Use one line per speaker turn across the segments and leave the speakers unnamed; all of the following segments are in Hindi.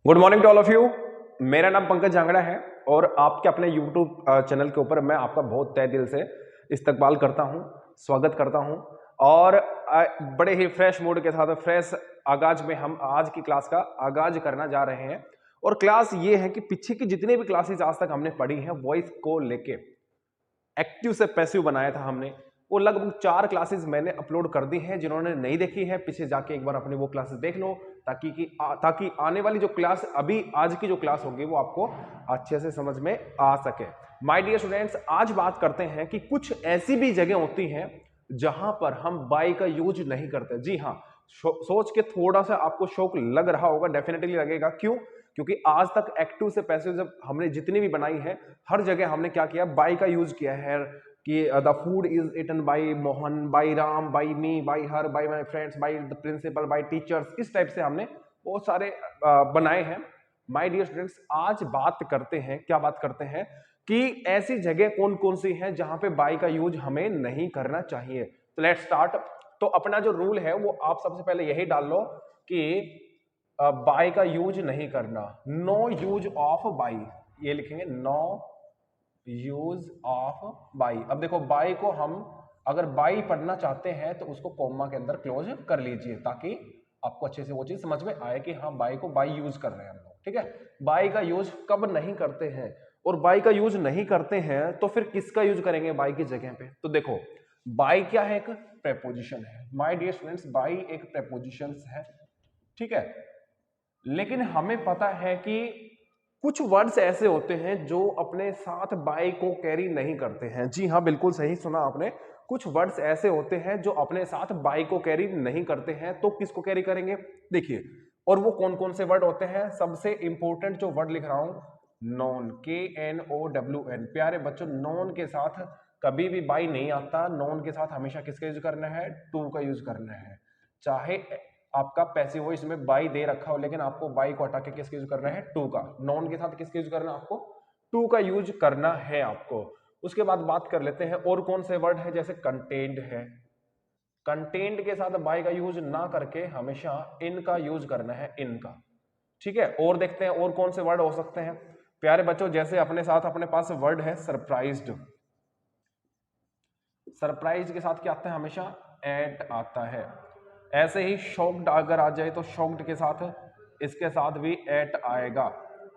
Good morning to all of you. मेरा नाम पंकज जांगड़ा है और आपके अपने यूट्यूब चैनल के ऊपर मैं आपका बहुत तहे दिल से इस्तकबाल करता हूं, स्वागत करता हूं और बड़े ही फ्रेश मूड के साथ फ्रेश आगाज में हम आज की क्लास का आगाज करना जा रहे हैं। और क्लास ये है कि पीछे की जितनी भी क्लासेस आज तक हमने पढ़ी हैं वॉइस को लेके एक्टिव से पैसिव बनाया था हमने, वो लगभग 4 क्लासेस मैंने अपलोड कर दी हैं। जिन्होंने नहीं देखी है पीछे जाके एक बार अपनी वो क्लासेस देख लो ताकि आने वाली जो क्लास अभी आज की जो क्लास होगी वो आपको अच्छे से समझ में आ सके। माय डियर स्टूडेंट्स, आज बात करते हैं कि कुछ ऐसी भी जगह होती हैं जहां पर हम बाई का यूज नहीं करते। जी हाँ, सोच के थोड़ा सा आपको शौक लग रहा होगा, डेफिनेटली लगेगा। क्यों? क्योंकि आज तक एक्टिव से पैसिव जब हमने जितनी भी बनाई है हर जगह हमने क्या किया, बाई का यूज किया है कि the food is eaten by Mohan, by Ram, by me, by her, by my friends, by the principal, by teachers. इस टाइप से हमने बहुत सारे बनाए हैं। माय डियर स्टूडेंट्स, आज बात करते हैं, क्या बात करते हैं कि ऐसी जगह कौन कौन सी हैं जहां पे बाई का यूज हमें नहीं करना चाहिए। तो लेट्स स्टार्ट। तो अपना जो रूल है वो आप सबसे पहले यही डाल लो कि बाई का यूज नहीं करना, नो यूज ऑफ बाई। ये लिखेंगे नो यूज ऑफ बाई। अब देखो, बाई को हम अगर बाई पढ़ना चाहते हैं तो उसको कॉमा के अंदर क्लोज कर लीजिए ताकि आपको अच्छे से वो चीज समझ में आए कि हाँ बाई को बाई यूज कर रहे हैं हम लोग। ठीक है, बाई का यूज कब नहीं करते हैं और बाई का यूज नहीं करते हैं तो फिर किसका यूज करेंगे बाई की जगह पे? तो देखो, बाई क्या है? एक प्रेपोजिशन है। माय डियर स्टूडेंट्स, बाई एक प्रेपोजिशन है। ठीक है, लेकिन हमें पता है कि कुछ वर्ड्स ऐसे होते हैं जो अपने साथ बाई को कैरी नहीं करते हैं। जी हाँ, बिल्कुल सही सुना आपने। कुछ वर्ड्स ऐसे होते हैं जो अपने साथ बाई को कैरी नहीं करते हैं, तो किसको कैरी करेंगे? देखिए, और वो कौन कौन से वर्ड होते हैं? सबसे इंपॉर्टेंट जो वर्ड लिख रहा हूं, नॉन, KNOWN। प्यारे बच्चों, नॉन के साथ कभी भी बाई नहीं आता। नॉन के साथ हमेशा किसका यूज करना है? टू का यूज करना है। चाहे आपका पैसिव वॉइस में बाई दे रखा हो लेकिन आपको बाई को हटा के किसका यूज करना है? टू का। नॉन के साथ किसका यूज करना है? आपको टू का यूज करना है आपको। उसके बाद बात कर लेते हैं और कौन से वर्ड है, जैसे कंटेंट है। कंटेंट के साथ बाई का यूज ना करके हमेशा इन का यूज करना है, इन का। ठीक है, और देखते हैं और कौन से वर्ड हो सकते हैं प्यारे बच्चों। जैसे अपने साथ अपने पास वर्ड है सरप्राइज्ड। सरप्राइज के साथ क्या आता है? हमेशा एट आता है। ऐसे ही शॉक्ड अगर आ जाए तो शॉक्ड के साथ इसके साथ भी एट आएगा।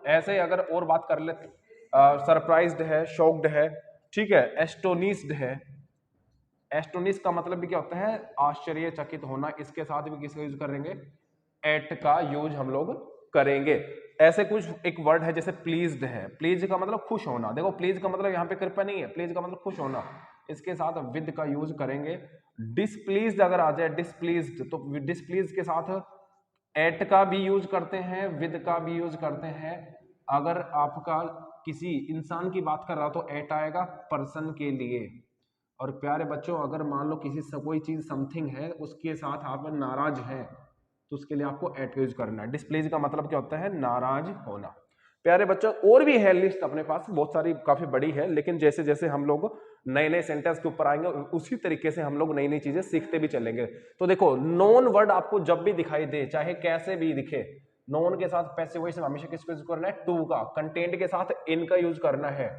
ऐसे ही अगर और बात कर ले, सरप्राइज्ड है, शॉक्ड है, ठीक है, एस्टोनिस्ड है। एस्टोनिस का मतलब भी क्या होता है? आश्चर्यचकित होना। इसके साथ भी किसका यूज करेंगे? एट का यूज हम लोग करेंगे। ऐसे कुछ एक वर्ड है जैसे प्लीज्ड है। प्लीज का मतलब खुश होना। देखो, प्लीज का मतलब यहाँ पे कृपया नहीं है, प्लीज का मतलब खुश होना। इसके साथ विद का यूज करेंगे। डिसप्लीज्ड अगर आ जाए, डिसप्लीज्ड, तो डिसप्लीज के साथ एट का भी यूज करते हैं, विद का भी यूज करते हैं। अगर आपका किसी इंसान की बात कर रहा हो तो एट आएगा पर्सन के लिए। और प्यारे बच्चों, अगर मान लो किसी से कोई चीज समथिंग है उसके साथ आप नाराज हैं तो उसके लिए आपको एट यूज करना है। डिस्प्लेज का मतलब क्या होता है? नाराज होना। प्यारे बच्चों, और भी है लिस्ट अपने पास बहुत सारी, काफी बड़ी है, लेकिन जैसे जैसे हम लोग नए नए सेंटेंस के ऊपर आएंगे उसी तरीके से हम लोग नई नई चीजें सीखते भी चलेंगे। तो देखो, नॉन वर्ड आपको जब भी दिखाई दे, चाहे कैसे भी दिखे, नॉन के साथ पैसिव वॉइस में हमेशा किसको यूज करना है? टू का। कंटेंट के साथ इन का यूज करना है।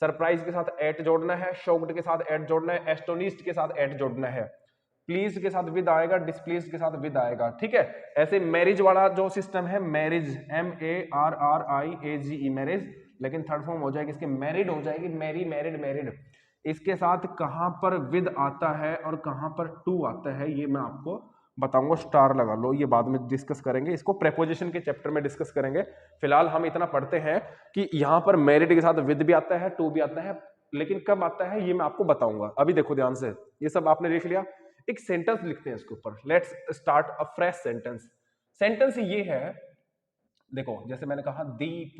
सरप्राइज के साथ एट जोड़ना है। शॉक्ड के साथ एट जोड़ना है। एस्टोनिस्ड के साथ एट जोड़ना है। प्लीज के साथ विद आएगा। डिस्प्लीज के साथ विद आएगा। ठीक है, ऐसे मैरिज वाला जो सिस्टम है, मैरिज, MARRIAGE, मैरिज, लेकिन थर्ड फॉर्म हो जाएगी इसके मैरिड हो जाएगी, मैरी, मैरिड, मैरिड। इसके साथ कहां पर विद आता है और कहां पर टू आता है ये मैं आपको बताऊंगा। स्टार लगा लो, ये बाद में डिस्कस करेंगे, इसको प्रेपोजिशन के चैप्टर में डिस्कस करेंगे। फिलहाल हम इतना पढ़ते हैं कि यहां पर मैरिड के साथ विद भी आता है, टू भी आता है, लेकिन कब आता है ये मैं आपको बताऊंगा। अभी देखो ध्यान से, ये सब आपने देख लिया। एक सेंटेंस लिखते हैं इसके ऊपर। Let's start a fresh sentence. Sentence ये है, देखो, जैसे मैंने कहा, दीप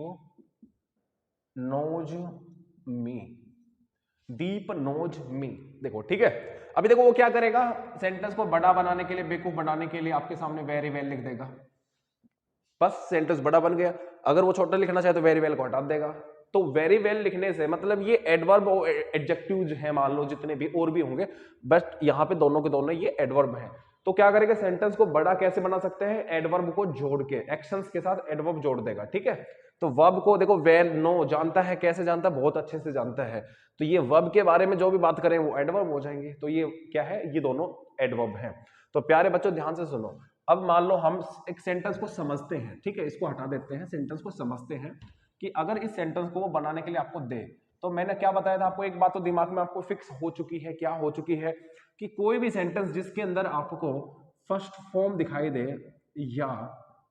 नोज मी। दीप नोज मी। देखो, ठीक है, अभी देखो वो क्या करेगा? सेंटेंस को बड़ा बनाने के लिए, बेवकूफ बनाने के लिए आपके सामने वेरी वेल लिख देगा। बस सेंटेंस बड़ा बन गया। अगर वो छोटा लिखना चाहे तो वेरी वेल को हटा देगा। तो वेरी वेल लिखने से मतलब ये एडवर्ब और एडजेक्टिव्स हैं, मान लो जितने भी और भी होंगे, बट यहाँ पे दोनों के दोनों ये एडवर्ब हैं। तो क्या करेगा, सेंटेंस को बड़ा कैसे बना सकते हैं, एडवर्ब को जोड़ के, एक्शंस के साथ एडवर्ब जोड़ देगा, ठीक है। तो वर्ब को देखो वेर नो जानता है, कैसे जानता है, बहुत अच्छे से जानता है। तो ये वर्ब के बारे में जो भी बात करें वो एडवर्ब हो जाएंगे। तो ये क्या है, ये दोनों एडवर्ब हैं। तो प्यारे बच्चों ध्यान से सुनो। अब मान लो हम एक सेंटेंस को समझते हैं, ठीक है, इसको हटा देते हैं, सेंटेंस को समझते हैं कि अगर इस सेंटेंस को वो बनाने के लिए आपको दे, तो मैंने क्या बताया था आपको, एक बात तो दिमाग में आपको फिक्स हो चुकी है, क्या हो चुकी है, कि कोई भी सेंटेंस जिसके अंदर आपको फर्स्ट फॉर्म दिखाई दे या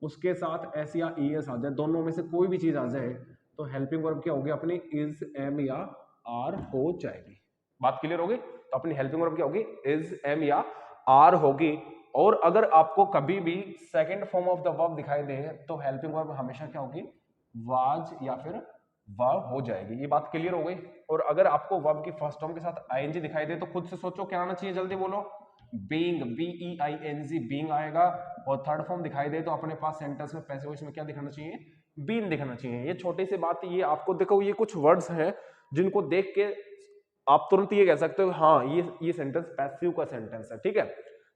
उसके साथ एस या ईएस आ जाए, दोनों में से कोई भी चीज आ जाए, तो हेल्पिंग वर्ब क्या होगी अपनी, इज, एम या आर हो जाएगी। बात क्लियर होगी। तो अपनी हेल्पिंग वर्ब क्या होगी, इज, एम या आर होगी। और अगर आपको कभी भी second form of the verb दिखाई दे तो हेल्पिंग वर्ब हमेशा क्या होगी, वाज या फिर वर्ब हो जाएगी। ये बात क्लियर हो गई। और अगर आपको वर्ब की फर्स्ट फॉर्म के साथ आईएनजी दिखाई दे तो खुद से सोचो क्या आना चाहिए, जल्दी बोलो, बीइंग, बीईआईएनजी, बीइंग आएगा। और थर्ड फॉर्म दिखाई दे तो अपने पास सेंटेंस में पैसिव वॉइस में क्या दिखाना चाहिए, बीन दिखाना चाहिए। ये छोटी सी बात, ये आपको देखो, ये कुछ वर्ड्स हैं जिनको देख के आप तुरंत ये कह सकते हो हाँ ये सेंटेंस पैसिव का सेंटेंस है, ठीक है।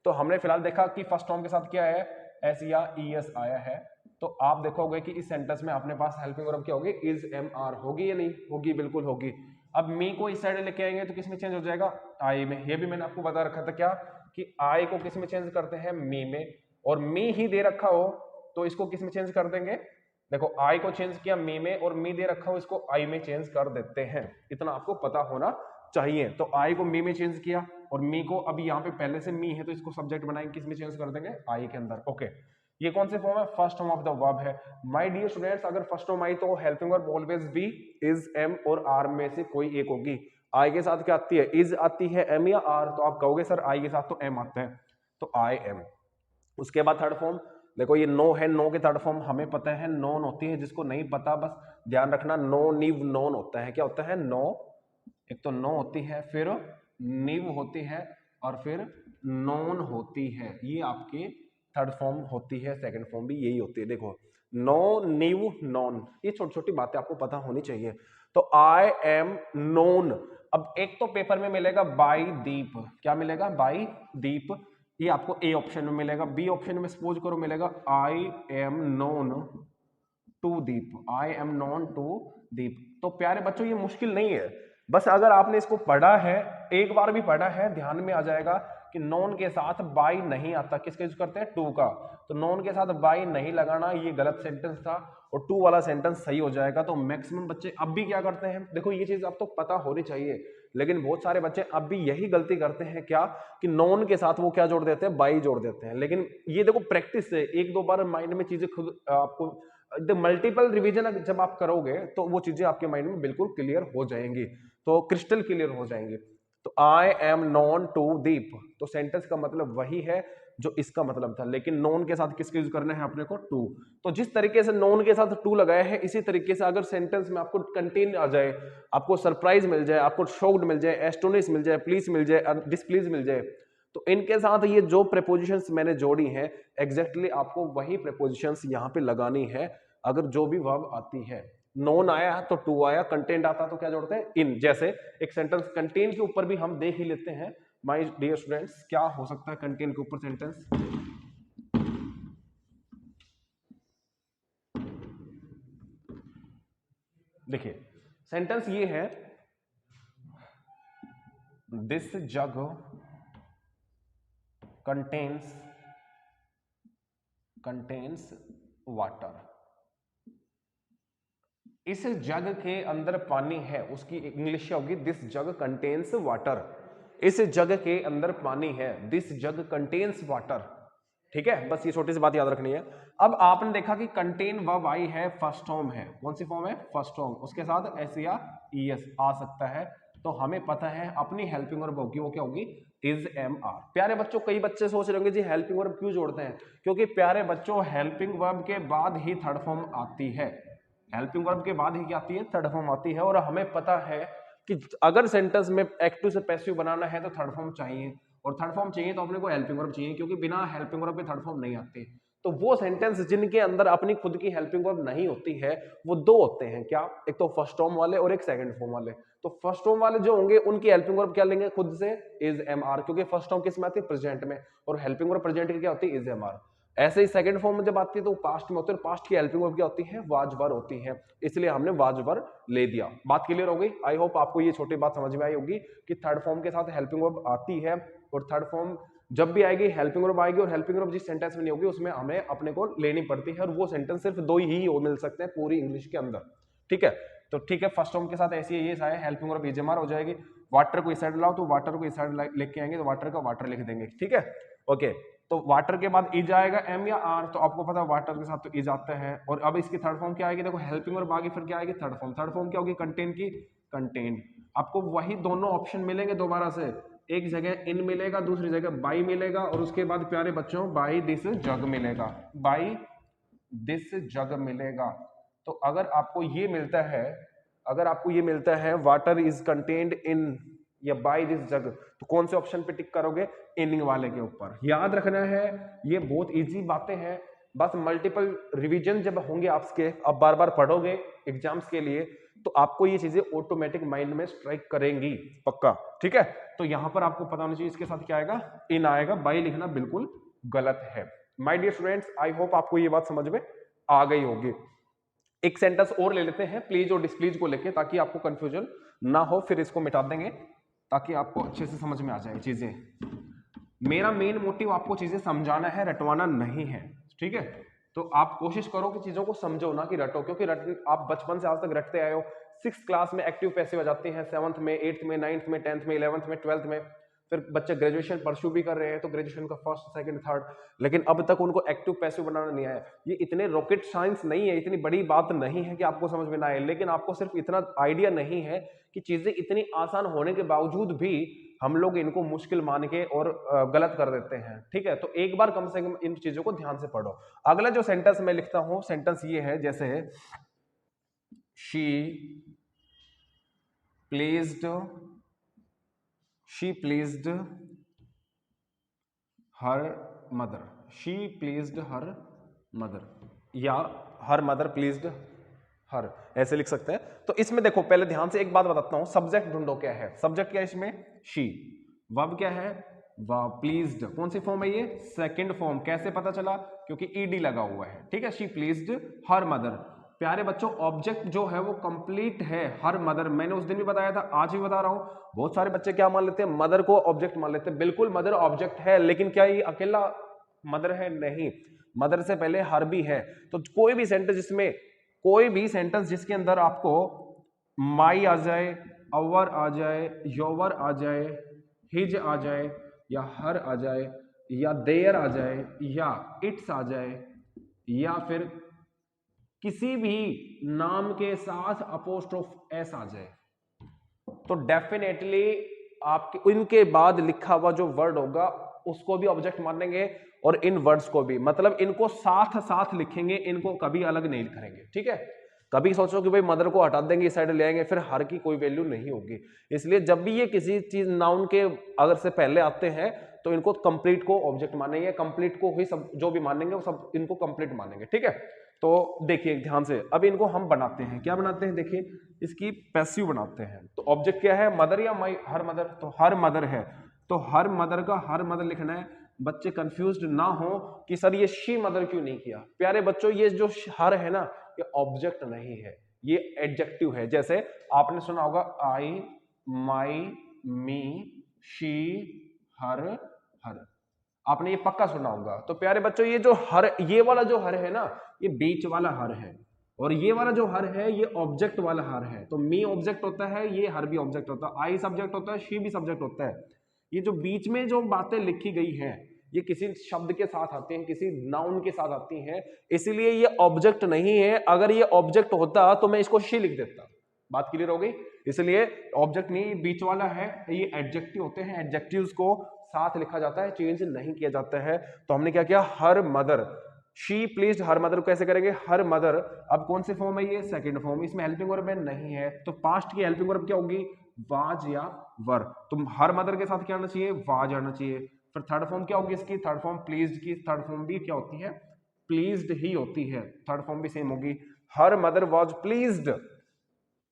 तो हमने फिलहाल देखा कि फर्स्ट फॉर्म के साथ क्या है, एस या ईएस आया है। तो आप देखोगे कि इस सेंटेंस में अपने पास हेल्पिंग वर्ब क्या होगी, इज, एम, आर होगी या नहीं होगी, बिल्कुल होगी। अब मी को इस साइड लेके आएंगे तो किसमें चेंज हो जाएगा, आई में। ये भी मैंने आपको बता रखा था क्या, कि आई को किस में चेंज करते हैं, मी में। और मी ही दे रखा हो तो इसको किस में चेंज कर देंगे, देखो आई को चेंज किया मी में, और मी दे रखा हो इसको आई में चेंज कर देते हैं। इतना आपको पता होना चाहिए। तो आई को मी में चेंज किया, और मी को अभी यहाँ पे पहले से मी है तो इसको सब्जेक्ट बनाएंगे, किस में चेंज कर देंगे, आई के अंदर। ओके, ये कौन से फॉर्म है, first form of the verb है। माय डियर स्टूडेंट्स, अगर फर्स्ट फॉर्म आई तो helping verb always be, is, am और आर में से कोई एक होगी। आई के साथ क्या आती है, इज आती है, एम या आर। तो आप कहोगे सर आई के साथ तो एम आता है, तो आई एम। उसके बाद थर्ड फॉर्म देखो, ये नो है, नो के थर्ड फॉर्म हमें पता है नॉन होती है, जिसको नहीं पता बस ध्यान रखना, नो नीव नॉन होता है। क्या होता है, नो, एक तो नो होती है, फिर नीव होती है, और फिर नॉन होती है। ये आपकी थर्ड फॉर्म होती है, सेकंड फॉर्म भी यही होती है। देखो, नो, नीव, नॉन, ये छोटी छोटी बातें आपको पता होनी चाहिए। तो आई एम नोन, अब एक तो पेपर में मिलेगा बाई दीप, क्या मिलेगा, बाई दीप, ये आपको ए ऑप्शन में मिलेगा। बी ऑप्शन में सपोज करो मिलेगा I am known to Deep, I am known to Deep. तो प्यारे बच्चों ये मुश्किल नहीं है, बस अगर आपने इसको पढ़ा है, एक बार भी पढ़ा है, ध्यान में आ जाएगा कि नॉन के साथ बाई नहीं आता। किसका यूज करते हैं, टू का। तो नॉन के साथ बाई नहीं लगाना, ये गलत सेंटेंस था, और टू वाला सेंटेंस सही हो जाएगा। तो मैक्सिमम बच्चे अब भी क्या करते हैं, देखो ये चीज अब तो पता होनी चाहिए, लेकिन बहुत सारे बच्चे अब भी यही गलती करते हैं, क्या कि नॉन के साथ वो क्या जोड़ देते हैं, बाई जोड़ देते हैं। लेकिन ये देखो प्रैक्टिस से एक दो बार माइंड में चीजें खुद आपको मल्टीपल रिवीजन जब आप करोगे तो वो चीजें आपके माइंड में बिल्कुल क्लियर हो जाएंगी, तो क्रिस्टल क्लियर हो जाएंगी। तो I am known to Deep, तो सेंटेंस का मतलब वही है जो इसका मतलब था, लेकिन नॉन के साथ किसका यूज करना है अपने को, टू। तो जिस तरीके से नॉन के साथ टू लगाया है, इसी तरीके से अगर सेंटेंस में आपको कंटेन आ जाए, आपको सरप्राइज मिल जाए, आपको शॉक्ड मिल जाए, एस्टोनिश मिल जाए, प्लीज मिल जाए, डिसप्लीज मिल जाए, तो इनके साथ ये जो प्रेपोजिशंस मैंने जोड़ी हैं, एग्जैक्टली आपको वही प्रेपोजिशंस यहाँ पे लगानी है। अगर जो भी वर्ब आती है, नॉन आया तो टू आया, कंटेंट आता तो क्या जोड़ते हैं, इन। जैसे एक सेंटेंस कंटेंट के ऊपर भी हम देख ही लेते हैं माय डियर स्टूडेंट्स, क्या हो सकता है कंटेंट के ऊपर सेंटेंस। देखिए सेंटेंस ये है, दिस जग कंटेन्स वाटर। इस जग के अंदर पानी है, उसकी इंग्लिश होगी दिस जग कंटेन्स वाटर। इस जग के अंदर पानी है, दिस जग कंटेन्स वाटर। ठीक है, बस ये छोटी सी बात याद रखनी है। अब आपने देखा कि कंटेन वर्ब आई है, फर्स्ट फॉर्म है, कौन सी फॉर्म है, फर्स्ट फॉर्म, उसके साथ एस या ईएस आ सकता है। तो हमें पता है अपनी हेल्पिंग वर्ब होगी, वो क्या होगी, इज, एम, आर। प्यारे बच्चों, कई बच्चे सोच रहे होंगे जी हेल्पिंग वर्ब क्यों जोड़ते हैं, क्योंकि प्यारे बच्चों हेल्पिंग वर्ब के बाद ही थर्ड फॉर्म आती है। हेल्पिंग वर्ब के बाद ही क्या आती है, थर्ड फॉर्म आती है। और हमें पता है कि अगर सेंटेंस में एक्टिव से पैसिव बनाना है तो थर्ड फॉर्म चाहिए, और थर्ड फॉर्म चाहिए तो अपने को हेल्पिंग वर्ब चाहिए, क्योंकि बिना हेल्पिंग वर्ब के थर्ड फॉर्म नहीं आती। तो वो सेंटेंस जिनके अंदर अपनी खुद की हेल्पिंग वर्ब नहीं होती है वो दो होते हैं, क्या? एक तो फर्स्ट फॉर्म वाले और एक सेकंड फॉर्म वाले। तो फर्स्ट फॉर्म वाले जो होंगे उनकी हेल्पिंग वर्ब क्या लेंगे खुद से? इज एम आर, क्योंकि फर्स्ट फॉर्म किस में आती है? प्रेजेंट में, और हेल्पिंग वर्ब प्रेजेंट की क्या होती है? Is am are. ऐसे ही सेकंड फॉर्म में जब आती है तो पास्ट में होती है, पास्ट की हेल्पिंग वर्ब क्या होती है? वाज वर होती है, इसलिए हमने वाज वर ले दिया। बात क्लियर हो गई? आई होप आपको ये छोटी बात समझ में आई होगी कि थर्ड फॉर्म के साथ हेल्पिंग वर्ब आती है, और थर्ड फॉर्म जब भी आएगी हेल्पिंग वर्ब आएगी, और हेल्पिंग वर्ब जिस सेंटेंस में नहीं होगी उसमें हमें अपने को लेनी पड़ती है, और वो सेंटेंस सिर्फ दो ही मिल सकते हैं पूरी इंग्लिश के अंदर। ठीक है, तो ठीक है, फर्स्ट फॉर्म के साथ ऐसी है, ये सारे हेल्पिंग वर्ब इजमार हो जाएगी। वाटर को इस साइड लाओ तो वाटर को इस साइड लेके आएंगे, तो वाटर का वाटर लिख देंगे। ठीक है, ओके। तो वाटर के बाद इज आएगा एम या आर, तो आपको पता है वाटर के साथ तो इज आता है। और अब इसकी थर्ड फॉर्म क्या आएगी? देखो हेल्पिंग वर्ब आगे, फिर क्या आएगी? Third form. थर्ड फॉर्म क्या होगी? कंटेन की कंटेन। आपको वही दोनों ऑप्शन मिलेंगे दोबारा से, एक जगह इन मिलेगा, दूसरी जगह बाई मिलेगा, और उसके बाद प्यारे बच्चों बाई दिस जग मिलेगा, बाई दिस जग मिलेगा। तो अगर आपको ये मिलता है, अगर आपको ये मिलता है वाटर इज कंटेन्ड इन या बाय दिस जग, तो कौन से ऑप्शन पे टिक करोगे? इन वाले के ऊपर। याद रखना है, ये बहुत इजी बातें हैं, बस मल्टीपल रिवीजन जब होंगे आपके, अब बार बार पढ़ोगे एग्जाम्स के लिए, तो आपको ये चीजें ऑटोमेटिक माइंड में स्ट्राइक करेंगी, पक्का। ठीक है, तो यहां पर आपको पता होना चाहिए इसके साथ क्या आएगा? इन आएगा, बाय लिखना बिल्कुल गलत है। My dear students, I hope आपको ये बात समझ में आ गई होगी। एक सेंटेंस और ले लेते हैं प्लीज और डिसप्लीज को लेके, ताकि आपको कंफ्यूजन ना हो, फिर इसको मिटा देंगे ताकि आपको अच्छे से समझ में आ जाए चीजें। मेरा मेन मोटिव आपको चीजें समझाना है, रटवाना नहीं है। ठीक है, तो आप कोशिश करो कि चीजों को समझो, ना कि रटो, क्योंकि आप बचपन से आज तक रटते आए हो। 6th क्लास में एक्टिव पैसिव आ जाते हैं, 7th में, 8th में, 9th में, 10th में, 11th में, 12th में, फिर बच्चे ग्रेजुएशन परस्यू भी कर रहे हैं, तो ग्रेजुएशन का फर्स्ट, सेकंड, थर्ड, लेकिन अब तक उनको एक्टिव पैसिव बनाना नहीं आया। ये इतने रॉकेट साइंस नहीं है, इतनी बड़ी बात नहीं है कि आपको समझ में ना आए, लेकिन आपको सिर्फ इतना आइडिया नहीं है कि चीजें इतनी आसान होने के बावजूद भी हम लोग इनको मुश्किल मान के और गलत कर देते हैं। ठीक है, तो एक बार कम से कम इन चीजों को ध्यान से पढ़ो। अगला जो सेंटेंस मैं लिखता हूं, सेंटेंस ये है, जैसे she placed her mother, she pleased her mother, या हर मदर प्लीज्ड हर, ऐसे लिख सकते हैं। तो इसमें देखो पहले ध्यान से एक बात बताता हूं, सब्जेक्ट ढूंढो क्या है। सब्जेक्ट क्या है इसमें? शी। वर्ब क्या है? प्लीज्ड। कौन सी फॉर्म है ये? Second form. कैसे पता चला? क्योंकि ईडी लगा हुआ है। ठीक है, शी प्लीज्ड हर मदर। प्यारे बच्चों, ऑब्जेक्ट जो है वो कंप्लीट है, हर मदर। मैंने उस दिन भी बताया था, आज भी बता रहा हूं। बहुत सारे बच्चे क्या मान लेते हैं? मदर को ऑब्जेक्ट मान लेते हैं। बिल्कुल मदर ऑब्जेक्ट है, लेकिन क्या ये अकेला मदर है? नहीं, मदर से पहले हर भी है। तो कोई भी सेंटेंस जिसमें, कोई भी सेंटेंस जिसके अंदर आपको माई आ जाए, अवर आ जाए, योवर आ जाए, हिज आ जाए, या हर आ जाए, या देयर आ जाए, या इट्स आ जाए, या फिर किसी भी नाम के साथ अपोस्ट्रोफ एस आ जाए, तो डेफिनेटली आपके इनके बाद लिखा हुआ जो वर्ड होगा उसको भी ऑब्जेक्ट मानेंगे, और इन वर्ड्स को भी, मतलब इनको साथ साथ लिखेंगे, इनको कभी अलग नहीं करेंगे। ठीक है, कभी सोचो कि भाई मदर को हटा देंगे, इस साइड ले आएंगे, फिर हर की कोई वैल्यू नहीं होगी। इसलिए जब भी ये किसी चीज नाउन के अगर से पहले आते हैं तो इनको कंप्लीट को ऑब्जेक्ट मानेंगे, कंप्लीट को ही सब जो भी मानेंगे वो सब इनको कंप्लीट मानेंगे। ठीक है, तो देखिए ध्यान से, अब इनको हम बनाते हैं, क्या बनाते हैं? देखिए, इसकी पैसिव बनाते हैं। तो ऑब्जेक्ट क्या है? मदर या माई? Her mother. तो हर मदर है, तो हर मदर का हर मदर लिखना है। बच्चे कंफ्यूज्ड ना हो कि सर ये शी मदर क्यों नहीं किया। प्यारे बच्चों, ये जो हर है ना, ये ऑब्जेक्ट नहीं है, ये एडजेक्टिव है। जैसे आपने सुना होगा आई, माई, मी, शी, हर, हर, आपने ये पक्का सुना होगा। तो प्यारे बच्चों, ये जो हर, ये वाला जो हर है ना, ये बीच वाला हर है, और ये वाला जो हर है ये ऑब्जेक्ट वाला हर है। तो मी ऑब्जेक्ट होता है, ये हर भी ऑब्जेक्ट होता है, आई सब्जेक्ट होता है, शी भी सब्जेक्ट होता है। ये जो बीच में जो बातें लिखी गई हैं, ये किसी शब्द के साथ आती हैं, किसी नाउन के साथ आती हैं, इसीलिए ये ऑब्जेक्ट नहीं है। अगर ये ऑब्जेक्ट होता तो मैं इसको शी लिख देता। बात क्लियर हो गई? इसलिए ऑब्जेक्ट नहीं, बीच वाला है, ये एडजेक्टिव होते हैं, एडजेक्टिव्स को साथ लिखा जाता है, चेंज नहीं किया जाता है। तो हमने क्या किया? Her mother, she pleased her mother को कैसे करेंगे? Her mother. अब कौन सी फॉर्म है ये? Second form. इसमें हेल्पिंग वर्ब नहीं है, तो पास्ट की हेल्पिंग वर्ब क्या होगी? वाज या वर। तुम हर मदर के साथ क्या आना चाहिए? वाज आना चाहिए। फिर थर्ड फॉर्म क्या होगी इसकी? थर्ड फॉर्म प्लीज्ड की थर्ड फॉर्म भी क्या होती है? प्लीज्ड ही होती है, थर्ड फॉर्म भी सेम होगी, हर मदर वॉज प्लीज्ड।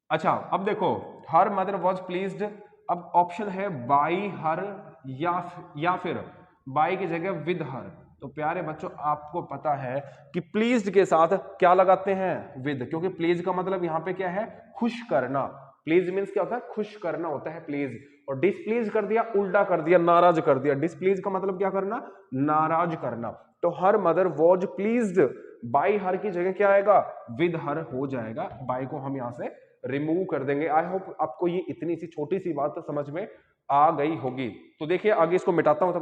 अच्छा अब देखो, हर मदर वॉज प्लीज्ड, अब ऑप्शन है बाई हर या फिर बाई की जगह विद हर। तो प्यारे बच्चों आपको पता है कि प्लीज्ड के साथ क्या लगाते हैं, विद, क्योंकि प्लीज का मतलब यहाँ पे क्या है, खुश करना। प्लीज मीन्स क्या होता है, खुश करना होता है प्लीज, और डिसप्लीज कर दिया, उल्टा कर दिया, नाराज कर दिया। डिसप्लीज का मतलब क्या करना, नाराज करना। तो her mother was pleased, by her की जगह क्या आएगा, विद हर हो जाएगा। बाई को हम यहां से रिमूव कर देंगे। आई होप आपको ये इतनी सी छोटी सी बात तो समझ में आ गई होगी। तो देखिए आगे इसको मिटाता हूं,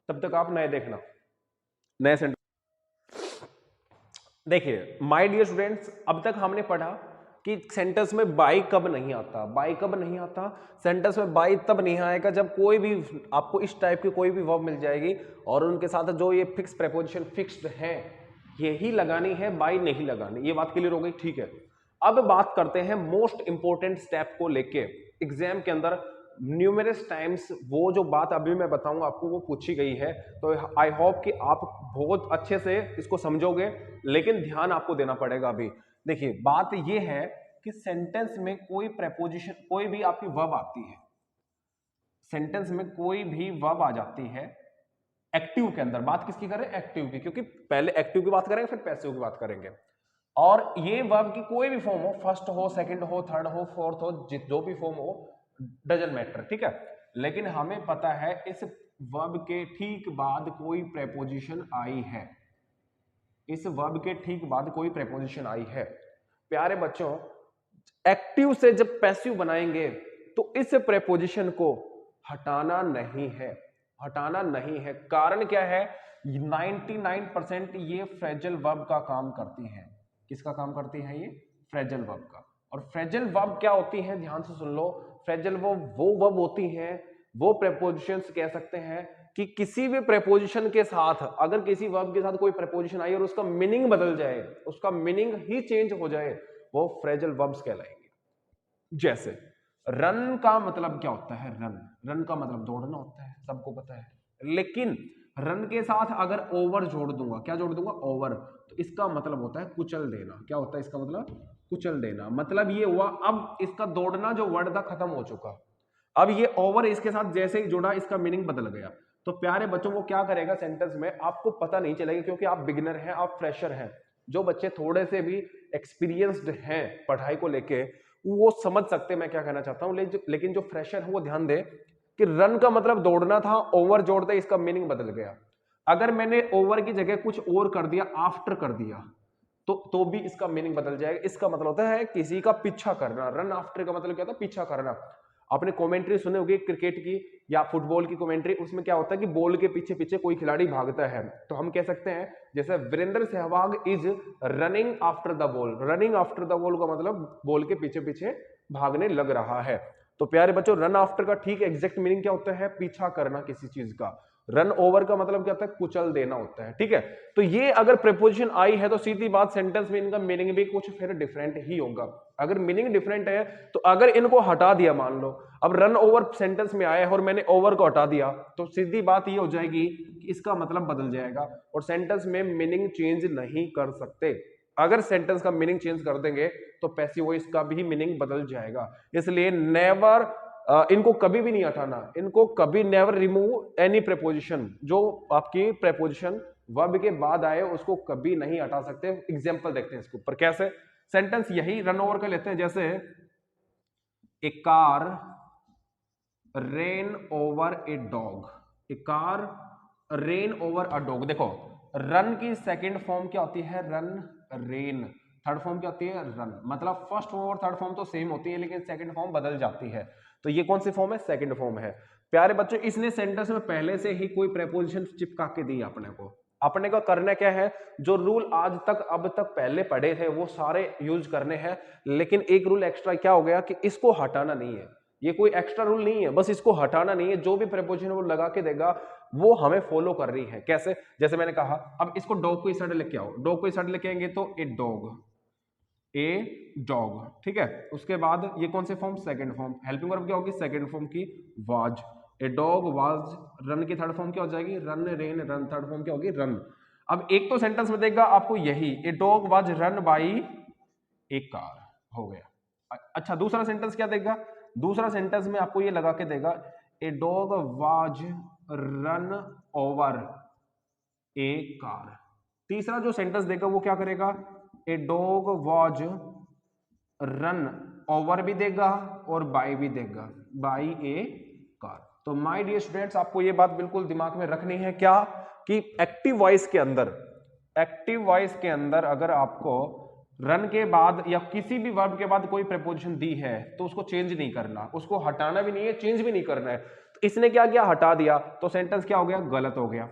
तब तक आप नए देखना, नए सेंटेंस। देखिए माय डियर स्टूडेंट्स, अब तक हमने पढ़ा कि सेंटेंस में बाई कब नहीं आता। बाई कब नहीं आता, सेंटेंस में बाई तब नहीं आएगा जब कोई भी आपको इस टाइप की कोई भी वर्ब मिल जाएगी और उनके साथ जो ये फिक्स प्रेपोजिशन फिक्स्ड है यही लगानी है, बाई नहीं लगानी। ये बात क्लियर हो गई, ठीक है। अब बात करते हैं मोस्ट इंपोर्टेंट स्टेप को लेके। एग्जाम के अंदर न्यूमरस टाइम्स वो जो बात अभी मैं बताऊंगा आपको वो पूछी गई है, तो आई होप कि आप बहुत अच्छे से इसको समझोगे, लेकिन ध्यान आपको देना पड़ेगा। अभी देखिए बात ये है कि सेंटेंस में कोई प्रेपोजिशन, कोई भी आपकी वर्ब आती है, सेंटेंस में कोई भी वर्ब आ जाती है एक्टिव के अंदर, बात किसकी करें, एक्टिव की, क्योंकि पहले एक्टिव की बात करेंगे फिर पैसिव की बात करेंगे। और ये वर्ब की कोई भी फॉर्म हो, फर्स्ट हो, सेकंड हो, थर्ड हो, फोर्थ हो, जो भी फॉर्म हो, डजंट मैटर, ठीक है। लेकिन हमें पता है इस वर्ब के ठीक बाद कोई प्रेपोजिशन आई है, इस वर्ब के ठीक बाद कोई प्रेपोजिशन आई है। प्यारे बच्चों एक्टिव से जब पैसिव बनाएंगे तो इस प्रेपोजिशन को हटाना नहीं है, हटाना नहीं है। कारण क्या है, 99% ये फ्रेजल वर्ब का काम करती है। किसका काम करती है ये, फ्रेजल वर्ब का। और फ्रेजल वर्ब क्या होती है, ध्यान से सुन लो। फ्रेजल वो वर्ब होती हैं, वो प्रेपोजिशंस कह सकते हैं कि किसी भी प्रेपोजिशन के साथ, अगर किसी वर्ब के साथ कोई प्रेपोजिशन आई और उसका मीनिंग बदल जाए, उसका मीनिंग ही चेंज हो जाए, वो फ्रेजल वर्ब्स कहलाएंगे। जैसे रन का मतलब क्या होता है, रन का मतलब दौड़ना होता है, सबको पता है। लेकिन रन के साथ अगर ओवर जोड़ दूंगा, क्या जोड़ दूंगा, ओवर, तो इसका मतलब होता है कुचल देना। क्या होता है इसका मतलब, कुचल देना। मतलब ये हुआ अब इसका दौड़ना जो वर्ड था खत्म हो चुका, अब ये ओवर इसके साथ जैसे ही जुड़ा इसका मीनिंग बदल गया। तो प्यारे बच्चों वो क्या करेगा सेंटेंस में, आपको पता नहीं चलेगा क्योंकि आप बिगिनर हैं, आप फ्रेशर हैं। जो बच्चे थोड़े से भी एक्सपीरियंस्ड हैं पढ़ाई को लेके वो समझ सकते हैं मैं क्या कहना चाहता हूं, लेकिन जो फ्रेशर है वो ध्यान दे कि रन का मतलब दौड़ना था, ओवर जोड़ते इसका मीनिंग बदल गया। अगर मैंने ओवर की जगह कुछ और कर दिया, आफ्टर कर दिया, तो भी इसका मीनिंग बदल जाएगा। इसका मतलब होता है किसी का पीछा करना। रन आफ्टर का मतलब क्या होता है, पीछा करना। आपने कमेंट्री सुने होगी क्रिकेट की या फुटबॉल की कमेंट्री, उसमें क्या होता है कि बॉल के पीछे पीछे कोई खिलाड़ी भागता है, तो हम कह सकते हैं जैसे Virender Sehwag is running after the ball. Running after the ball का मतलब बॉल के पीछे पीछे भागने लग रहा है। तो प्यारे बच्चों रन आफ्टर का ठीक एग्जैक्ट मीनिंग क्या होता है, पीछा करना किसी चीज का। रन ओवर का मतलब क्या होता है, कुचल देना होता है, ठीक है। तो ये अगर प्रीपोजिशन आई है तो सीधी बात सेंटेंस में इनका मीनिंग भी कुछ फिर डिफरेंट ही होगा। अगर मीनिंग डिफरेंट है तो अगर इनको हटा दिया, मान लो अब रन ओवर सेंटेंस में आया है और मैंने ओवर को हटा दिया, तो सीधी बात ये हो जाएगी कि इसका मतलब बदल जाएगा और सेंटेंस में मीनिंग चेंज नहीं कर सकते। अगर सेंटेंस का मीनिंग चेंज कर देंगे तो पैसिव वॉइस का भी मीनिंग बदल जाएगा। इसलिए नेवर, इनको कभी भी नहीं हटाना, इनको कभी नेवर रिमूव एनी प्रेपोजिशन। जो आपकी प्रेपोजिशन वर्ब के बाद आए उसको कभी नहीं हटा सकते। एग्जांपल देखते हैं इसके ऊपर कैसे। सेंटेंस यही रन ओवर का लेते हैं, जैसे a car ran over a dog. A car ran over a dog. देखो रन की सेकंड फॉर्म क्या होती है, रन। रेन थर्ड फॉर्म क्या होती है, रन। मतलब फर्स्ट फॉर्म और थर्ड फॉर्म तो सेम होती है लेकिन सेकंड फॉर्म बदल जाती है। तो ये कौन सी फॉर्म है, सेकंड फॉर्म है। प्यारे बच्चों इसने सेंटेंस में पहले से ही कोई प्रेपोजिशन चिपका के दी अपने को। अपने को करना क्या है, जो रूल आज तक अब तक पहले पढ़े थे वो सारे यूज करने हैं, लेकिन एक रूल एक्स्ट्रा क्या हो गया कि इसको हटाना नहीं है। ये कोई एक्स्ट्रा रूल नहीं है, बस इसको हटाना नहीं है। जो भी प्रेपोजिशन वो लगा के देगा वो हमें फॉलो कर रही है। कैसे, जैसे मैंने कहा अब इसको डॉग को इस साइड लेके आओ, डॉग को इस साइड लेके आएंगे तो ए डॉग, ए डॉग, ठीक है। उसके बाद ये कौन से form, second form. Helping verb क्या होगी, सेकंड फॉर्म की was. A dog was. Run की थर्ड फॉर्म क्या हो जाएगी, run rain. Run third form क्या होगी, रन। अब एक तो सेंटेंस में देगा आपको यही, a dog was run by A car, हो गया। अच्छा दूसरा सेंटेंस क्या देगा, दूसरा सेंटेंस में आपको ये लगा के देगा a dog was run over A car. तीसरा जो सेंटेंस देगा वो क्या करेगा, a dog was run over भी देगा और बाई भी देगा, बाई ए कार। तो माय डियर स्टूडेंट्स आपको ये बात बिल्कुल दिमाग में रखनी है क्या, कि एक्टिव वॉइस के अंदर, एक्टिव वॉइस के अंदर अगर आपको रन के बाद या किसी भी वर्ब के बाद कोई प्रीपोजिशन दी है तो उसको चेंज नहीं करना, उसको हटाना भी नहीं है, चेंज भी नहीं करना है। तो इसने क्या किया, हटा दिया, तो सेंटेंस क्या हो गया, गलत हो गया।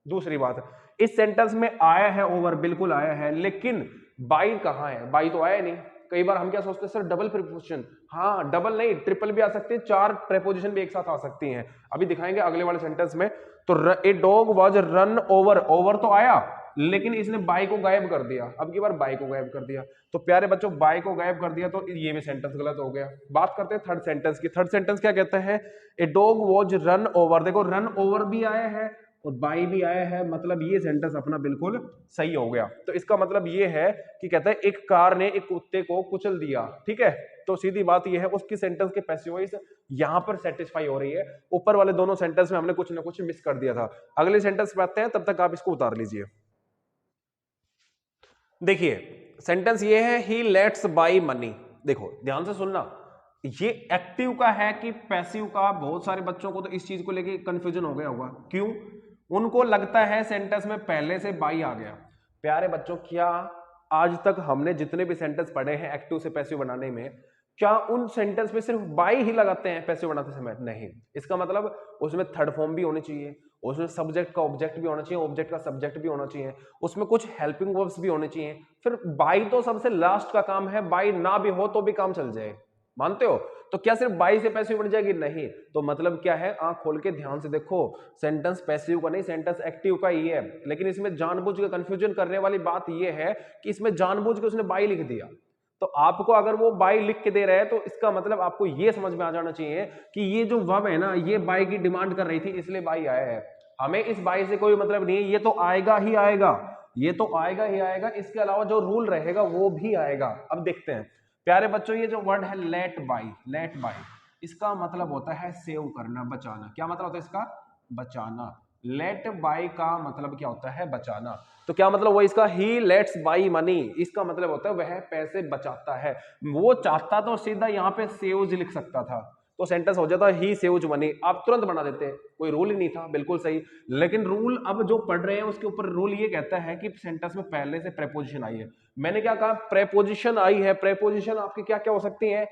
दूसरी बात, इस सेंटेंस में आया है ओवर, बिल्कुल आया है, लेकिन बाई कहां है, बाई तो आया नहीं। कई बार हम क्या सोचते हैं सर डबल प्रीपोजिशन, हाँ डबल नहीं ट्रिपल भी आ सकते हैं, 4 प्रीपोजिशन भी एक साथ आ सकती हैं, अभी दिखाएंगे अगले वाले सेंटेंस में। तो a dog was run over, over तो आया लेकिन इसने बाई को गायब कर दिया, अब की बार बाई को गायब कर दिया। तो प्यारे बच्चों बाई को गायब कर दिया तो ये भी सेंटेंस गलत हो गया। बात करते हैं थर्ड सेंटेंस की। थर्ड सेंटेंस क्या कहता है, a dog was run over, देखो रन ओवर भी आया है और बाई भी आया है, मतलब ये सेंटेंस अपना बिल्कुल सही हो गया। तो इसका मतलब ये है कि कहता है एक कार ने एक कुत्ते को कुचल दिया, ठीक है। तो सीधी बात ये है उसकी सेंटेंस के पैसिव वॉइस यहां पर सेटिस्फाई हो रही है, ऊपर वाले दोनों सेंटेंस में हमने कुछ ना कुछ मिस कर दिया था। अगले सेंटेंस पे आते हैं, तब तक आप इसको उतार लीजिए। देखिए सेंटेंस ये है ही लेट्स बाई मनी, देखो ध्यान से सुनना, ये एक्टिव का है कि पैसिव का। बहुत सारे बच्चों को तो इस चीज को लेके कंफ्यूजन हो गया होगा, क्यों, उनको लगता है सेंटेंस में पहले से बाई आ गया। प्यारे बच्चों क्या आज तक हमने जितने भी सेंटेंस पढ़े हैं एक्टिव से पैसिव बनाने में, क्या उन सेंटेंस में सिर्फ बाई ही लगाते हैं पैसिव बनाते समय? नहीं, इसका मतलब उसमें थर्ड फॉर्म भी होनी चाहिए, उसमें सब्जेक्ट का ऑब्जेक्ट भी होना चाहिए, ऑब्जेक्ट का सब्जेक्ट भी होना चाहिए, उसमें कुछ हेल्पिंग वर्ब्स भी होने चाहिए। फिर बाई तो सबसे लास्ट का काम है, बाई ना भी हो तो भी काम चल जाए, मानते हो? तो क्या सिर्फ बाई से पैसिव बन जाएगी? नहीं। तो मतलब क्या है, आंख खोल के ध्यान से देखो, सेंटेंस पैसिव का नहीं सेंटेंस एक्टिव का ही है, लेकिन इसमें जानबूझ के कंफ्यूजन करने वाली बात यह है कि इसमें जानबूझ के उसने बाई लिख दिया। तो आपको अगर वो बाई लिख के दे रहे हैं तो इसका मतलब आपको ये समझ में आ जाना चाहिए कि ये जो वर्ब है ना, ये बाई की डिमांड कर रही थी इसलिए बाई आया है। हमें इस बाई से कोई मतलब नहीं है, ये तो आएगा ही आएगा, ये तो आएगा ही आएगा, इसके अलावा जो रूल रहेगा वो भी आएगा। अब देखते हैं प्यारे बच्चों, ये जो वर्ड है लेट बाई, लेट बाई इसका मतलब होता है सेव करना, बचाना। क्या मतलब होता है इसका? बचाना। लेट बाई का मतलब क्या होता है? बचाना। तो क्या मतलब वो इसका ही लेट्स बाई मनी, इसका मतलब होता है वह पैसे बचाता है। वो चाहता तो सीधा यहाँ पे सेव्स लिख सकता था, तो सेंटेंस हो जाता ही सेव्स मनी, आप तुरंत बना देते, कोई रूल ही नहीं था, बिल्कुल सही। लेकिन रूल अब जो पढ़ रहे हैं उसके ऊपर रूल ये कहता है कि सेंटेंस में पहले से प्रेपोजिशन आई है। मैंने क्या कहा? प्रेपोजिशन आई है। प्रेपोजिशन आपकी क्या क्या हो सकती है?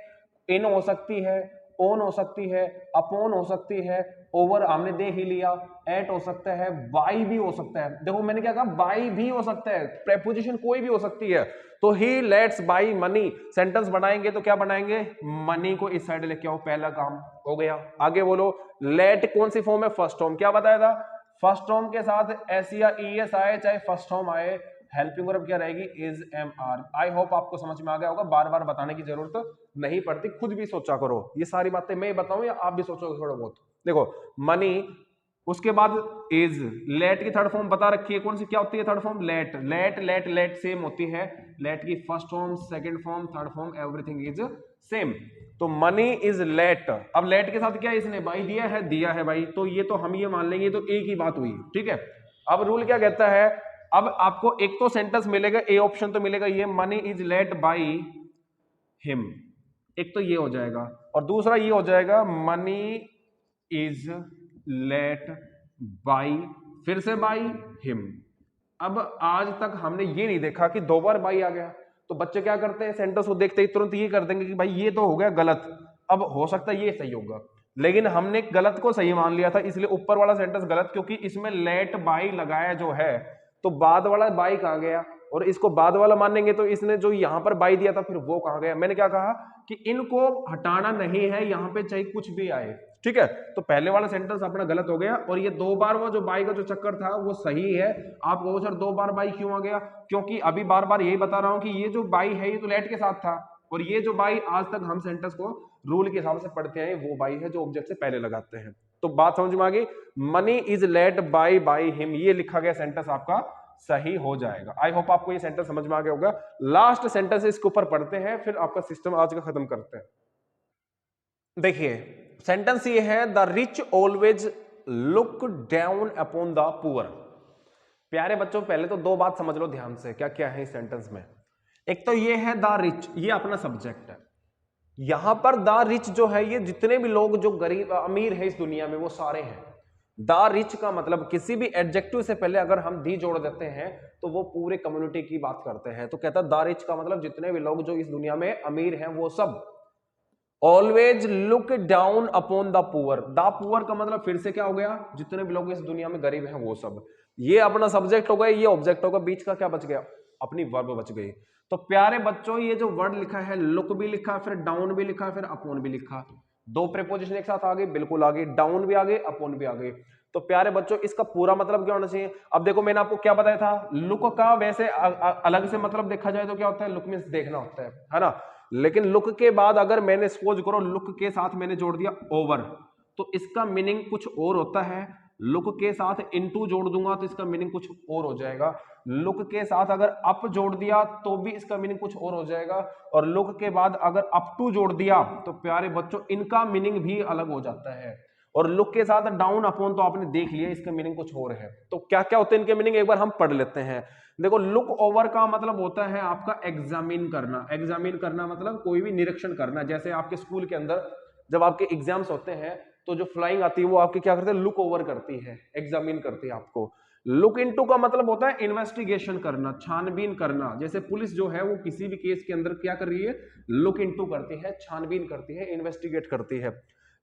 इन हो सकती है, ओन हो सकती है, अपॉन हो सकती है, ओवर हमने दे ही लिया, एट हो सकता है, बाई भी हो सकता है। देखो मैंने क्या कहा? बाई भी हो सकता है, प्रेपोजिशन कोई भी हो सकती है। तो ही लेट्स बाई मनी, सेंटेंस बनाएंगे तो क्या बनाएंगे? मनी को इस साइड लेके आओ, पहला काम हो गया। आगे बोलो, लेट कौन सी फॉर्म है? First form. क्या बताया था? फर्स्ट फॉर्म के साथ एस या ईएस आए, चाहे फर्स्ट फॉर्म आए, हेल्पिंग वर्ब क्या रहेगी? Is am are. I hope आपको समझ में आ गया होगा, बार बार बताने की जरूरत नहीं पड़ती, खुद भी सोचा करो। ये सारी बातें मैं बताऊं या आप भी सोचोगे थोड़ा बहुत? देखो मनी, उसके बाद इज, लेट की थर्ड फॉर्म बता रखी है, कौन सी क्या होती है third form? Let. Let let let same होती है, लेट की first form, second form, third form, everything is same. तो मनी इज लेट। अब लेट के साथ क्या इसने बाई दिया है? दिया है भाई, तो ये तो हम ये मान लेंगे तो एक ही बात हुई, ठीक है। अब रूल क्या कहता है? अब आपको एक तो सेंटेंस मिलेगा, ए ऑप्शन तो मिलेगा, ये money is let by him, एक तो ये हो जाएगा, और दूसरा ये हो जाएगा मनी इज लेट बाई, फिर से बाई हिम। अब आज तक हमने ये नहीं देखा कि 2 बार बाई आ गया, तो बच्चे क्या करते हैं? सेंटेंस को देखते ही तुरंत ये कर देंगे कि भाई ये तो हो गया गलत, अब हो सकता है ये सही होगा, लेकिन हमने गलत को सही मान लिया था, इसलिए ऊपर वाला सेंटेंस गलत, क्योंकि इसमें लेट बाई लगाया जो है, तो बाद वाला बाई कहां गया? और इसको बाद वाला मानेंगे तो इसने जो यहां पर बाई दिया था फिर वो कहां गया? मैंने क्या कहा कि इनको हटाना नहीं है यहां पे, चाहे कुछ भी आए, ठीक है। तो पहले वाला सेंटेंस अपना गलत हो गया, और ये 2 बार वो जो बाई का जो चक्कर था वो सही है। आप कहो सर 2 बार बाई क्यों आ गया? क्योंकि अभी बार बार यही बता रहा हूं कि ये जो बाई है ये तो लेट के साथ था, और ये जो बाई आज तक हम सेंटेंस को रूल के हिसाब से पढ़ते हैं वो बाई है जो ऑब्जेक्ट से पहले लगाते हैं। तो बात समझ में आ गई? Money is let by by him, ये लिखा गया सेंटेंस आपका सही हो जाएगा। आई होप आपको ये सेंटेंस समझ में आ गया होगा। लास्ट सेंटेंस इसके ऊपर पढ़ते हैं, फिर आपका सिस्टम आज का खत्म करते हैं। देखिए सेंटेंस ये है, the rich always look down upon the poor. प्यारे बच्चों पहले तो दो बात समझ लो ध्यान से, क्या क्या है इस सेंटेंस में। एक तो ये है द रिच, ये अपना सब्जेक्ट है। यहां पर द रिच जो है, ये जितने भी लोग जो गरीब अमीर है इस दुनिया में वो सारे हैं। द रिच का मतलब किसी भी एडजेक्टिव से पहले अगर हम दी जोड़ देते हैं तो वो पूरे कम्युनिटी की बात करते हैं। तो कहता है द रिच का मतलब जितने भी लोग जो इस दुनिया में अमीर हैं वो सब। Always look down upon the poor, the poor का मतलब फिर से क्या हो गया, जितने भी लोग इस दुनिया में गरीब हैं वो सब। ये अपना सब्जेक्ट होगा, ये ऑब्जेक्ट होगा, बीच का क्या बच गया, अपनी वर्ब बच गई। तो प्यारे बच्चों ये जो वर्ड लिखा है, लुक भी लिखा, फिर डाउन भी लिखा, फिर अपॉन भी लिखा, दो प्रीपोजिशन एक साथ आ गई, बिल्कुल आ गई, डाउन भी आ गई, अपॉन भी आ गई। तो प्यारे बच्चों इसका पूरा मतलब क्या होना चाहिए। अब देखो मैंने आपको क्या बताया था, लुक का वैसे अलग से मतलब देखा जाए तो क्या होता है, लुक मींस देखना होता है ना। लेकिन लुक के बाद अगर मैंने सपोज करो लुक के साथ मैंने जोड़ दिया ओवर, तो इसका मीनिंग कुछ और होता है। लुक के साथ इनटू जोड़ दूंगा तो इसका मीनिंग कुछ और हो जाएगा। लुक के साथ अगर अप जोड़ दिया तो भी इसका मीनिंग कुछ और हो जाएगा। और लुक के बाद अगर अप टू जोड़ दिया तो प्यारे बच्चों इनका मीनिंग भी अलग हो जाता है। और लुक के साथ डाउन अपॉन तो आपने देख लिया, इसका मीनिंग कुछ और है। तो क्या क्या होते हैं इनके मीनिंग, एक बार हम पढ़ लेते हैं। देखो लुक ओवर का मतलब होता है आपका एग्जामिन करना। एग्जामिन करना मतलब कोई भी निरीक्षण करना। जैसे आपके स्कूल के अंदर जब आपके एग्जाम्स होते हैं तो जो फ्लाइंग आती है वो आपके क्या करते हैं, लुक ओवर करती है, एग्जामिन करती है आपको। लुक इनटू का मतलब होता है इन्वेस्टिगेशन करना, छानबीन करना। जैसे पुलिस जो है वो किसी भी केस के अंदर क्या कर रही है, लुक इनटू करती है, छानबीन करती है, इन्वेस्टिगेट करती है।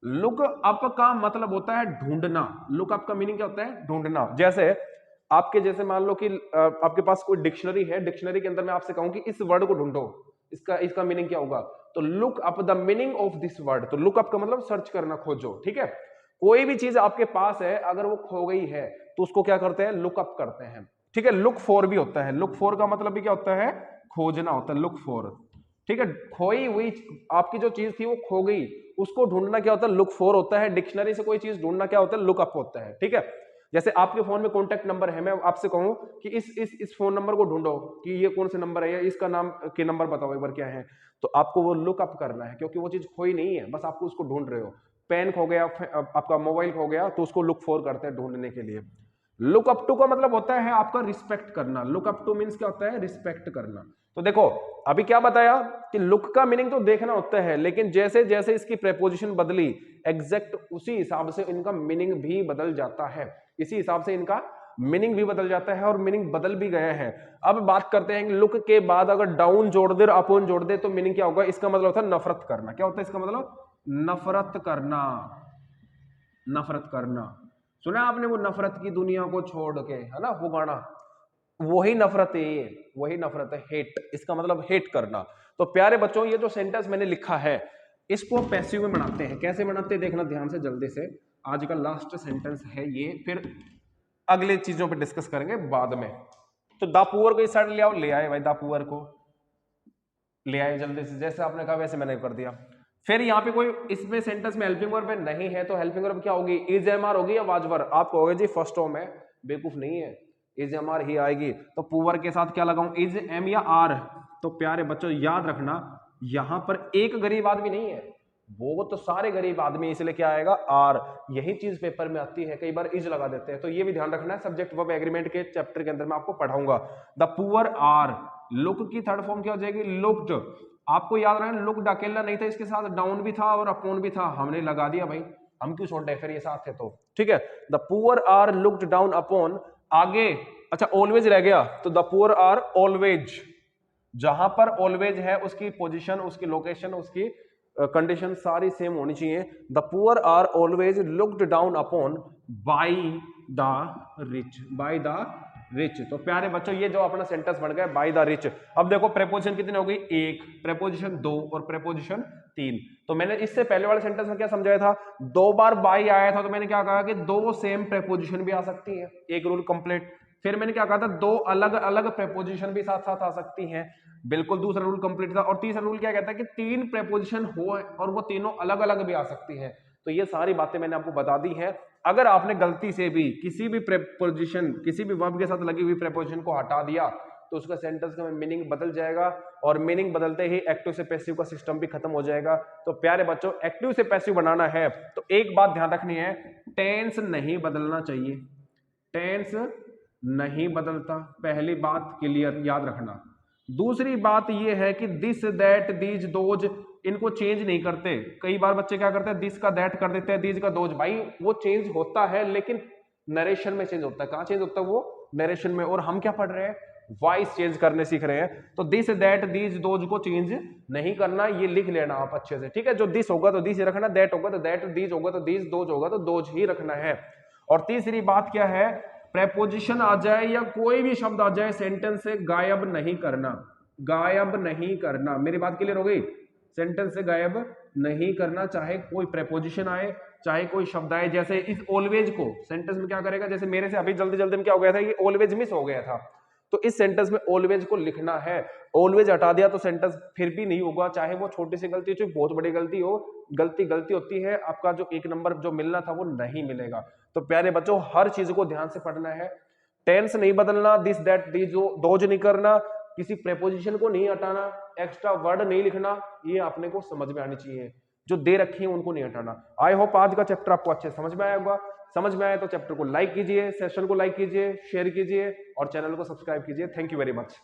लुक अप का मतलब होता है ढूंढना। लुक अप का मीनिंग क्या होता है, ढूंढना। जैसे आपके जैसे मान लो कि आपके पास कोई डिक्शनरी है, डिक्शनरी के अंदर मैं आपसे कहूं कि इस वर्ड को ढूंढो, इसका मीनिंग क्या होगा, तो look up the meaning of this word. तो लुक अप का मतलब सर्च करना, खोजो, ठीक है। कोई भी चीज आपके पास है अगर वो खो गई है तो उसको क्या करते हैं, लुक अप करते हैं, ठीक है। लुक फॉर भी होता है, लुक फॉर का मतलब भी क्या होता है, खोजना होता है, लुक फॉर, ठीक है। खोई हुई आपकी जो चीज थी वो खो गई, उसको ढूंढना क्या होता है, लुक फॉर होता है। डिक्शनरी से कोई चीज ढूंढना क्या होता है, लुक अप होता है, ठीक है। जैसे आपके फोन में कॉन्टैक्ट नंबर है, मैं आपसे कहूं कि इस फोन नंबर को ढूंढो कि ये कौन से नंबर है या इसका नाम के नंबर बताओ एक बार क्या है, तो आपको वो लुक अप करना है, क्योंकि वो चीज खोई नहीं है, बस आपको उसको ढूंढ रहे हो। पेन खो गया, आपका मोबाइल खो गया, तो उसको लुक फॉर करते हैं ढूंढने के लिए। लुक अप टू का मतलब होता है आपका रिस्पेक्ट करना। लुक अप टू मींस क्या होता है, रिस्पेक्ट करना। तो देखो अभी क्या बताया कि लुक का मीनिंग तो देखना होता है, लेकिन जैसे जैसे इसकी प्रेपोजिशन बदली एग्जैक्ट उसी हिसाब से इनका मीनिंग भी बदल जाता है, इसी हिसाब से इनका मीनिंग भी बदल जाता है और मीनिंग बदल भी गया है। अब बात करते हैं कि लुक के बाद अगर डाउन जोड़ दे और अपॉन जोड़ दे तो मीनिंग क्या होगा, इसका मतलब होता है नफरत करना। क्या होता है इसका मतलब, नफरत करना, नफरत करना। सुना आपने वो नफरत की दुनिया को छोड़ के, है ना वो गाना, वही नफरत है, ये वही नफरत है, हेट। इसका मतलब हेट करना। तो प्यारे बच्चों ये जो सेंटेंस मैंने लिखा है इसको पैसिव में बनाते हैं। कैसे बनाते हैं देखना ध्यान से, जल्दी से। आज का लास्ट सेंटेंस है ये, फिर अगले चीजों पे डिस्कस करेंगे बाद में। तो द पुअर को इस साइड ले आओ, ले आए भाई, द पुअर को ले आए जल्दी से, जैसे आपने कहा वैसे मैंने कर दिया। फिर यहाँ पे कोई इसमें सेंटेंस में हेल्पिंग वर्ब नहीं है तो हेल्पिंग वर्ब क्या होगी, इज एम आर होगी या वाज वर। आप कहोगे जी फर्स्ट फॉर्म है, बेवकूफ नहीं है, इज एम आर ही आएगी। तो पुअर के साथ क्या लगाऊं, इज एम या आर। तो प्यारे बच्चों याद रखना यहां पर एक गरीब आदमी नहीं है, वो तो सारे गरीब आदमी, इसलिए क्या आएगा, आर। यही चीज पेपर में आती है, कई बार इज लगा देते हैं, तो ये भी ध्यान रखना है। सब्जेक्ट वर्ब एग्रीमेंट के चैप्टर के अंदर मैं आपको पढ़ाऊंगा। द पुअर आर, लुक की थर्ड फॉर्म क्या हो जाएगी, लुक्ड। आपको याद रहे लुक्ड अकेला नहीं था, इसके साथ डाउन भी था और अपॉन भी था, हमने लगा दिया भाई, हम क्यों छोड़ रहे, फिर ये साथ है तो ठीक है। The poor are looked down upon. आगे अच्छा ऑलवेज रह गया, तो द पुअर आर ऑलवेज। जहां पर ऑलवेज है उसकी पोजीशन, उसकी लोकेशन, उसकी कंडीशन सारी सेम होनी चाहिए। The poor are always looked down upon by the rich, by the rich. तो प्यारे बच्चों ये जो अपना सेंटेंस बन गया बाय द रिच। अब देखो प्रेपोजिशन कितनी हो गई, एक, प्रेपोजिशन दो और प्रेपोजिशन तीन। तो मैंने इससे पहले वाले सेंटेंस में क्या समझाया था, दो बार बाय आया था तो मैंने क्या कहा कि दो सेम प्रेपोजिशन भी आ सकती है, एक रूल कंप्लीट। फिर मैंने क्या कहा था, दो अलग अलग प्रेपोजिशन भी साथ साथ आ सकती हैं, बिल्कुल दूसरा रूल कंप्लीट था। और तीसरा रूल क्या कहता है कि तीन प्रेपोजिशन हो और वो तीनों अलग अलग भी आ सकती हैं। तो ये सारी बातें मैंने आपको बता दी है। अगर आपने गलती से भी किसी भी प्रेपोजिशन, किसी भी वर्ब के साथ लगी हुई प्रेपोजिशन को हटा दिया तो उसका सेंटेंस का मीनिंग बदल जाएगा, और मीनिंग बदलते ही एक्टिव से पैसिव का सिस्टम भी खत्म हो जाएगा। तो प्यारे बच्चों, एक्टिव से पैसिव बनाना है तो एक बात ध्यान रखनी है, टेंस नहीं बदलना चाहिए। टेंस नहीं बदलता, पहली बात क्लियर याद रखना। दूसरी बात यह है कि दिस, दैट, दीज, दोज, इनको चेंज नहीं करते। कई बार बच्चे क्या करते हैं, दिस का दैट कर देते हैं, दीज का दोज। भाई वो चेंज होता है लेकिन नरेशन में चेंज होता है। कहां चेंज होता है? वो नरेशन में। और हम क्या पढ़ रहे हैं? वॉइस चेंज करने सीख रहे हैं। तो दिस, दैट, दीज, दोज को चेंज नहीं करना, ये लिख लेना आप अच्छे से, ठीक है। जो दिस होगा तो दिस ही रखना, दैट होगा तो दैट, दीज होगा तो दीज, दोज होगा तो दोज ही रखना है। और तीसरी बात क्या है, प्रेपोजिशन आ जाए या कोई भी शब्द आ जाए सेंटेंस से गायब नहीं करना। गायब नहीं करना, मेरी बात क्लियर हो गई? सेंटेंस से गायब नहीं करना, चाहे कोई प्रेपोजिशन आए, चाहे कोई शब्द आए। जैसे इस ऑलवेज को सेंटेंस में क्या करेगा, जैसे मेरे से अभी जल्दी जल्दी में क्या हो गया था, ये ऑलवेज मिस हो गया था, तो इस सेंटेंस में ऑलवेज को लिखना है। ऑलवेज हटा दिया तो सेंटेंस फिर भी नहीं होगा, चाहे वो छोटी सी गलती हो चाहे बहुत बड़ी गलती हो। गलती गलती होती है, आपका जो एक नंबर जो मिलना था वो नहीं मिलेगा। तो प्यारे बच्चों, हर चीज को ध्यान से पढ़ना है। टेंस नहीं बदलना, दिस, दैट, दीज, दोज नहीं करना, किसी प्रेपोजिशन को नहीं हटाना, एक्स्ट्रा वर्ड नहीं लिखना, ये आपने को समझ में आनी चाहिए। जो दे रखी है उनको नहीं हटाना। आई होप आज का चैप्टर आपको अच्छे समझ में आया होगा। समझ में आया तो चैप्टर को लाइक कीजिए, सेशन को लाइक कीजिए, शेयर कीजिए और चैनल को सब्सक्राइब कीजिए। Thank you very much.